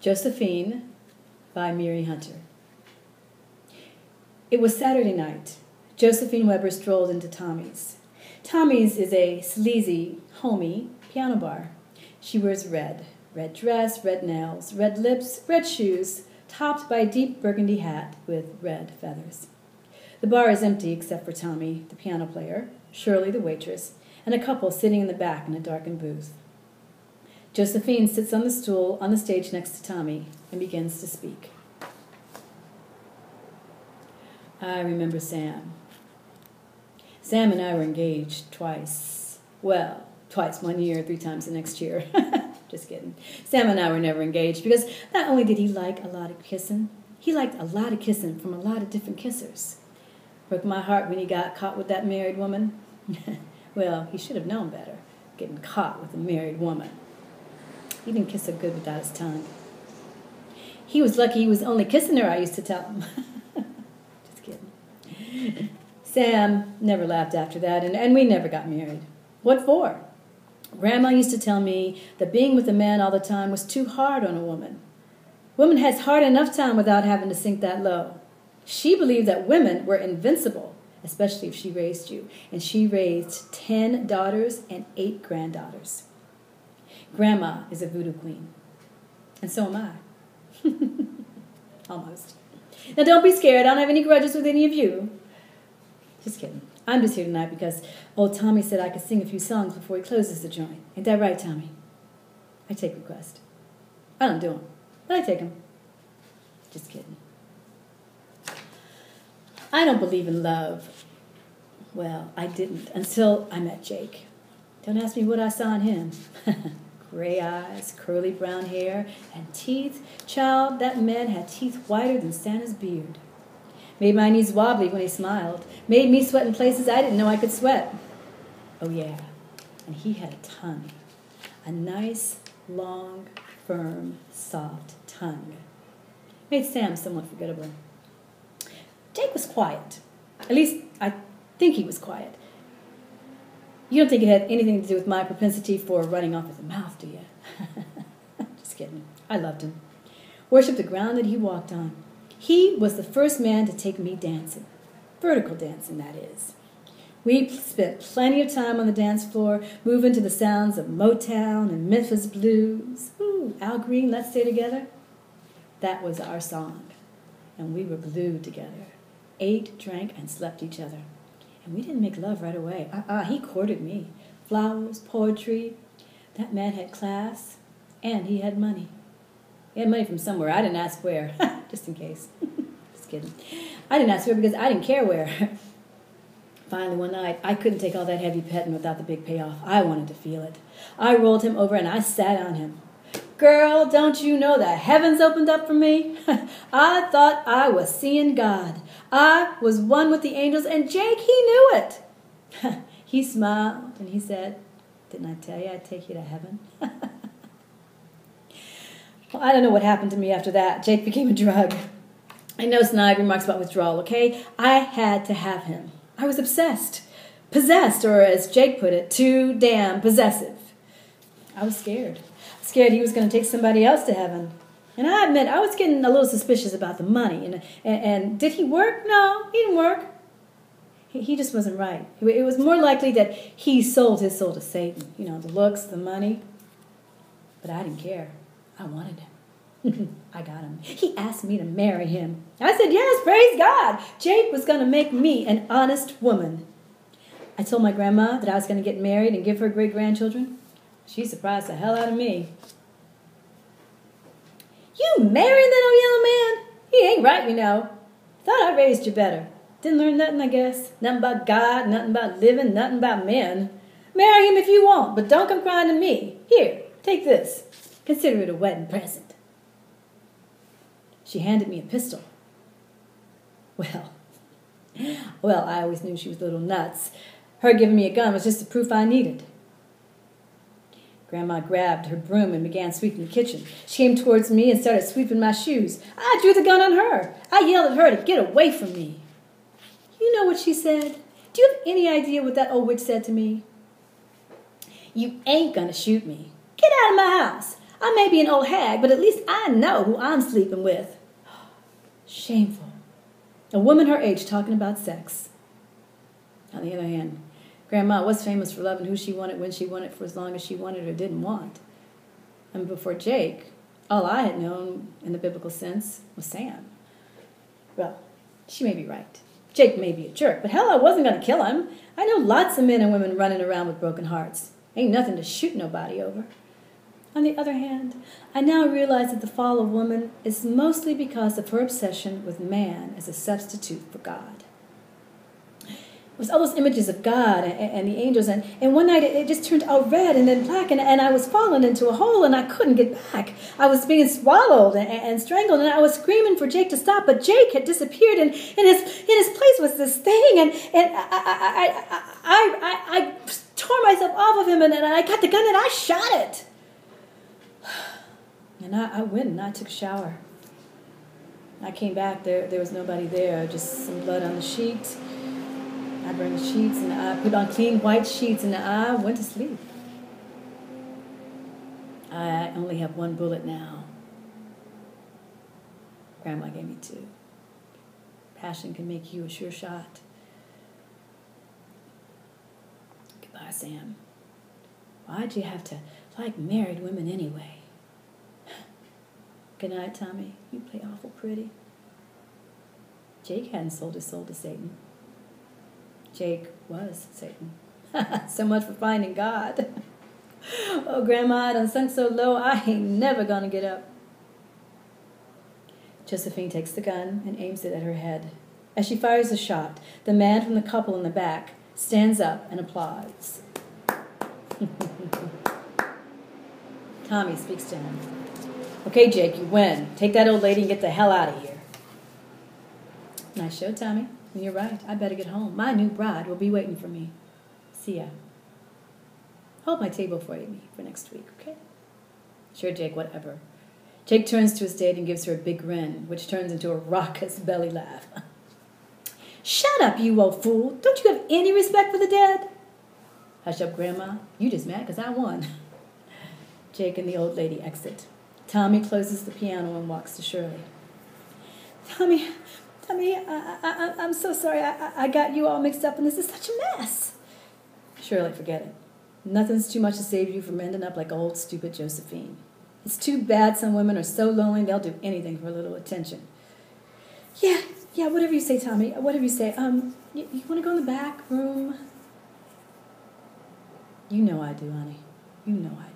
Josephine by Miri Hunter. It was Saturday night. Josephine Weber strolled into Tommy's. Tommy's is a sleazy, homey piano bar. She wears red dress, red nails, red lips, red shoes, topped by a deep burgundy hat with red feathers. The bar is empty except for Tommy, the piano player, Shirley, the waitress, and a couple sitting in the back in a darkened booth. Josephine sits on the stool on the stage next to Tommy and begins to speak. I remember Sam. Sam and I were engaged twice. Well, twice, 1 year, 3 times the next year. Just kidding. Sam and I were never engaged because not only did he like a lot of kissing, he liked a lot of kissing from a lot of different kissers. Broke my heart when he got caught with that married woman. Well, he should have known better, getting caught with a married woman. He didn't kiss her good without his tongue. He was lucky he was only kissing her, I used to tell him. Just kidding. Sam never laughed after that, and we never got married. What for? Grandma used to tell me that being with a man all the time was too hard on a woman. Woman has hard enough time without having to sink that low. She believed that women were invincible, especially if she raised you. And she raised 10 daughters and 8 granddaughters. Grandma is a voodoo queen. And so am I. Almost. Now don't be scared. I don't have any grudges with any of you. Just kidding. I'm just here tonight because old Tommy said I could sing a few songs before he closes the joint. Ain't that right, Tommy? I take requests. I don't do them, but I take them. Just kidding. I don't believe in love. Well, I didn't until I met Jake. Don't ask me what I saw in him. Gray eyes, curly brown hair, and teeth. Child, that man had teeth whiter than Santa's beard. Made my knees wobbly when he smiled. Made me sweat in places I didn't know I could sweat. Oh, yeah. And he had a tongue. A nice, long, firm, soft tongue. Made Sam somewhat forgettable. Jake was quiet. At least, I think he was quiet. You don't think it had anything to do with my propensity for running off at the mouth, do you? Just kidding. I loved him. Worshipped the ground that he walked on. He was the first man to take me dancing. Vertical dancing, that is. We spent plenty of time on the dance floor, moving to the sounds of Motown and Memphis blues. Ooh, Al Green, Let's Stay Together. That was our song. And we were glued together. Ate, drank, and slept each other. And we didn't make love right away. He courted me. Flowers, poetry. That man had class, and he had money. He had money from somewhere. I didn't ask where, just in case. Just kidding. I didn't ask where because I didn't care where. Finally, one night, I couldn't take all that heavy petting without the big payoff. I wanted to feel it. I rolled him over and I sat on him. Girl, don't you know the heavens opened up for me? I thought I was seeing God. I was one with the angels, and Jake, he knew it. He smiled and he said, didn't I tell you I'd take you to heaven? Well, I don't know what happened to me after that. Jake became a drug. I know snide remarks about withdrawal, okay? I had to have him. I was obsessed. Possessed, or as Jake put it, too damn possessive. I was scared. Scared he was going to take somebody else to heaven. And I admit, I was getting a little suspicious about the money. And did he work? No, he didn't work. He just wasn't right. It was more likely that he sold his soul to Satan. You know, the looks, the money. But I didn't care. I wanted him. I got him. He asked me to marry him. I said, yes, praise God. Jake was going to make me an honest woman. I told my grandma that I was going to get married and give her great-grandchildren. She surprised the hell out of me. You marrying that old yellow man? He ain't right, you know. Thought I raised you better. Didn't learn nothing, I guess. Nothing about God, nothing about living, nothing about men. Marry him if you want, but don't come crying to me. Here, take this. Consider it a wedding present. She handed me a pistol. Well, I always knew she was a little nuts. Her giving me a gun was just the proof I needed. Grandma grabbed her broom and began sweeping the kitchen. She came towards me and started sweeping my shoes. I drew the gun on her. I yelled at her to get away from me. You know what she said? Do you have any idea what that old witch said to me? You ain't gonna shoot me. Get out of my house. I may be an old hag, but at least I know who I'm sleeping with. Shameful. A woman her age talking about sex. On the other hand, Grandma was famous for loving who she wanted when she wanted for as long as she wanted or didn't want. And before Jake, all I had known in the biblical sense was Sam. Well, she may be right. Jake may be a jerk, but hell, I wasn't going to kill him. I know lots of men and women running around with broken hearts. Ain't nothing to shoot nobody over. On the other hand, I now realize that the fall of woman is mostly because of her obsession with man as a substitute for God. It was all those images of God and the angels, and one night it just turned all red and then black, and I was falling into a hole and I couldn't get back. I was being swallowed and strangled, and I was screaming for Jake to stop, but Jake had disappeared, and in his place was this thing, and I tore myself off of him, and I got the gun and I shot it. And I went and I took a shower. I came back, there was nobody there, just some blood on the sheet. I burned the sheets and I put on clean white sheets and I went to sleep. I only have one bullet now. Grandma gave me two. Passion can make you a sure shot. Goodbye, Sam. Why'd you have to like married women anyway? Good night, Tommy. You play awful pretty. Jake hadn't sold his soul to Satan. Jake was Satan. So much for finding God. Oh, Grandma, I done sunk so low, I ain't never gonna get up. Josephine takes the gun and aims it at her head. As she fires the shot, the man from the couple in the back stands up and applauds. Tommy speaks to him. Okay, Jake, you win. Take that old lady and get the hell out of here. Nice show, Tommy. And you're right. I better get home. My new bride will be waiting for me. See ya. Hold my table for me for next week, okay? Sure, Jake, whatever. Jake turns to his date and gives her a big grin, which turns into a raucous belly laugh. Shut up, you old fool. Don't you have any respect for the dead? Hush up, Grandma. You just mad because I won. Jake and the old lady exit. Tommy closes the piano and walks to Shirley. Tommy, I'm so sorry. I got you all mixed up, and this is such a mess. Shirley, forget it. Nothing's too much to save you from ending up like old, stupid Josephine. It's too bad some women are so lonely they'll do anything for a little attention. Yeah, whatever you say, Tommy. Whatever you say. You want to go in the back room? You know I do, honey. You know I do.